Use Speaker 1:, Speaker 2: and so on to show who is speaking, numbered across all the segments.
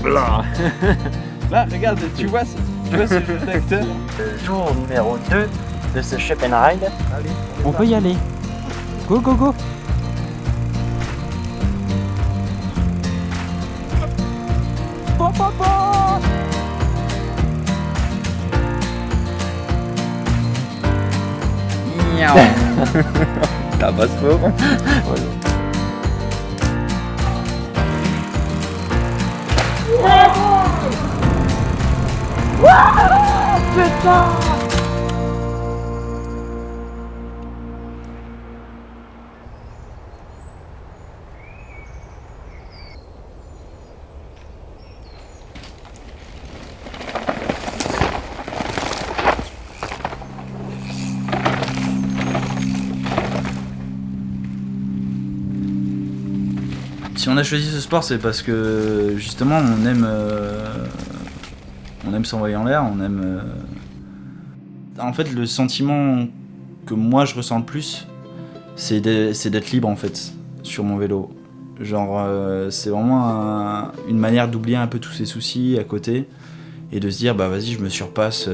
Speaker 1: Voilà,
Speaker 2: Là, regarde, tu vois ce d'acteur.
Speaker 3: Jour numéro 2 de ce Shop and Ride.
Speaker 2: Allez,
Speaker 3: On peut y aller. Go, go, go.
Speaker 2: La basse fort.
Speaker 4: Si on a choisi ce sport, c'est parce que justement on aime s'envoyer en l'air, on aime. En fait, le sentiment que moi je ressens le plus, c'est d'être libre en fait sur mon vélo. Genre, c'est vraiment une manière d'oublier un peu tous ces soucis à côté et de se dire bah vas-y, je me surpasse,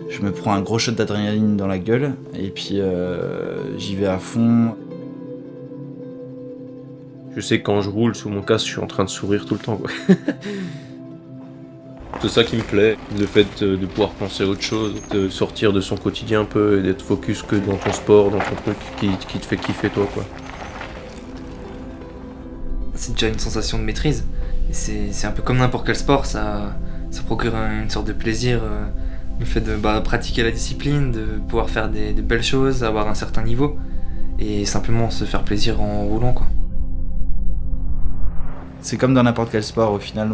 Speaker 4: je me prends un gros shot d'adrénaline dans la gueule et puis j'y vais à fond.
Speaker 5: Je sais que quand je roule sous mon casque, je suis en train de sourire tout le temps, quoi. C'est ça qui me plaît, le fait de pouvoir penser à autre chose, de sortir de son quotidien un peu et d'être focus que dans ton sport, dans ton truc qui te fait kiffer toi, quoi.
Speaker 6: C'est déjà une sensation de maîtrise. Et c'est un peu comme n'importe quel sport, ça procure une sorte de plaisir. Le fait de pratiquer la discipline, de pouvoir faire de belles choses, avoir un certain niveau. Et simplement se faire plaisir en roulant, quoi.
Speaker 4: C'est comme dans n'importe quel sport, au final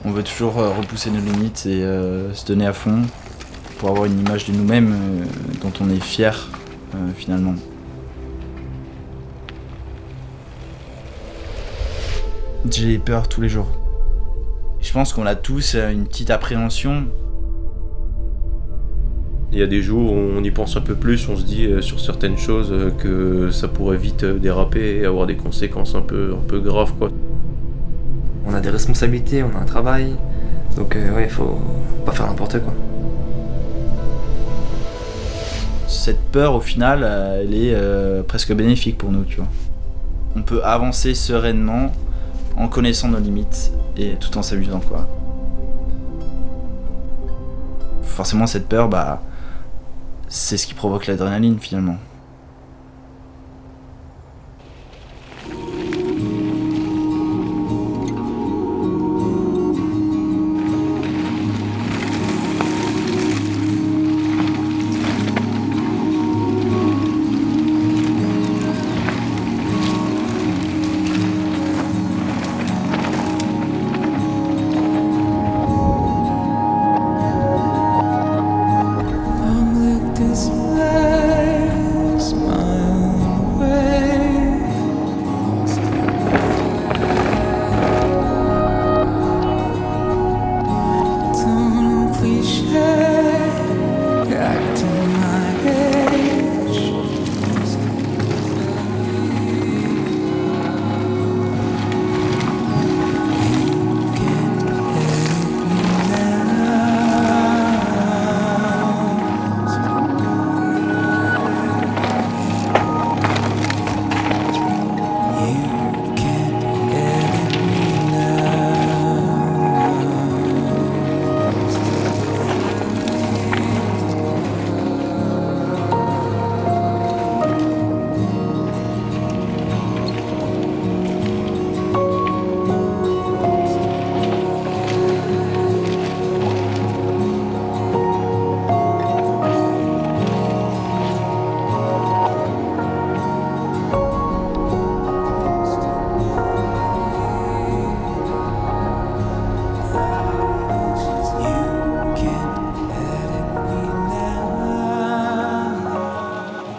Speaker 4: on veut toujours repousser nos limites et se donner à fond pour avoir une image de nous-mêmes dont on est fier finalement. J'ai peur tous les jours. Je pense qu'on a tous une petite appréhension.
Speaker 5: Il y a des jours où on y pense un peu plus, on se dit sur certaines choses que ça pourrait vite déraper et avoir des conséquences un peu graves, quoi.
Speaker 6: On a des responsabilités, on a un travail, donc ouais, faut pas faire n'importe quoi.
Speaker 4: Cette peur, au final, elle est presque bénéfique pour nous, tu vois. On peut avancer sereinement en connaissant nos limites et tout en s'amusant, quoi. Forcément, cette peur, c'est ce qui provoque l'adrénaline, finalement.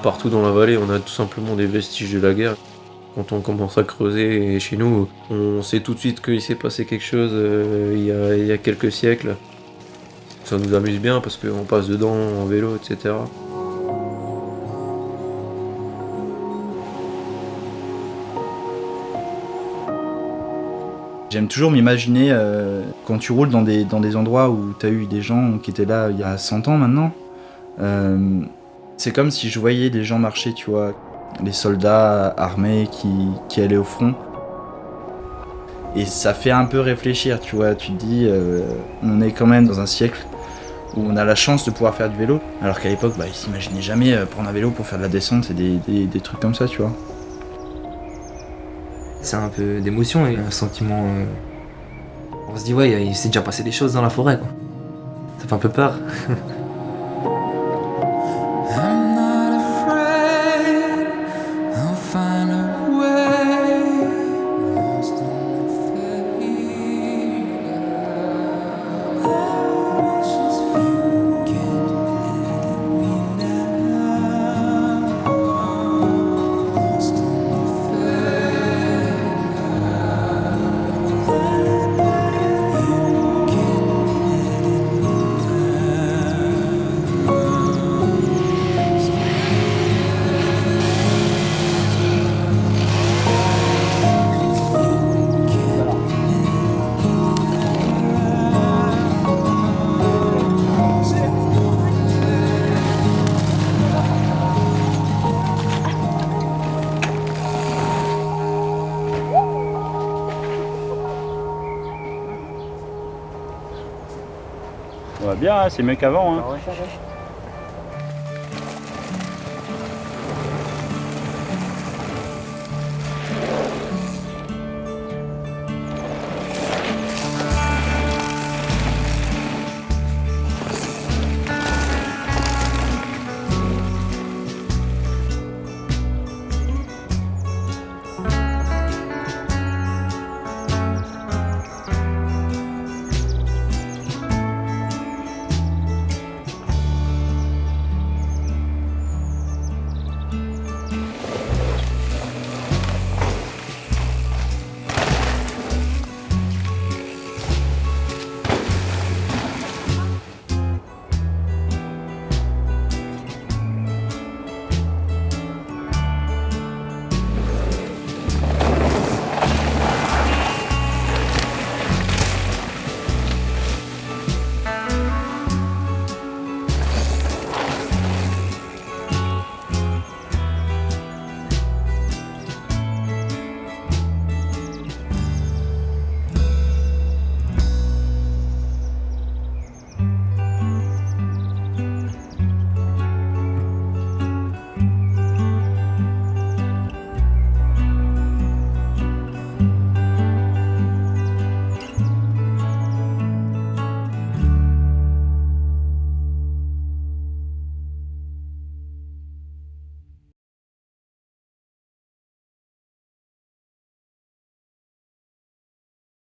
Speaker 5: partout dans la vallée, on a tout simplement des vestiges de la guerre. Quand on commence à creuser chez nous, on sait tout de suite qu'il s'est passé quelque chose il y a quelques siècles. Ça nous amuse bien parce qu'on passe dedans en vélo, etc.
Speaker 4: J'aime toujours m'imaginer quand tu roules dans des endroits où tu as eu des gens qui étaient là il y a 100 ans maintenant. C'est comme si je voyais des gens marcher, tu vois, les soldats armés qui allaient au front. Et ça fait un peu réfléchir, tu vois, tu te dis, on est quand même dans un siècle où on a la chance de pouvoir faire du vélo, alors qu'à l'époque, ils s'imaginaient jamais prendre un vélo pour faire de la descente et des trucs comme ça, tu vois.
Speaker 6: C'est un peu d'émotion et un sentiment. On se dit, ouais, il s'est déjà passé des choses dans la forêt, quoi. Ça fait un peu peur.
Speaker 2: On va bien, hein, c'est mieux qu'avant. Hein.
Speaker 3: Ah ouais.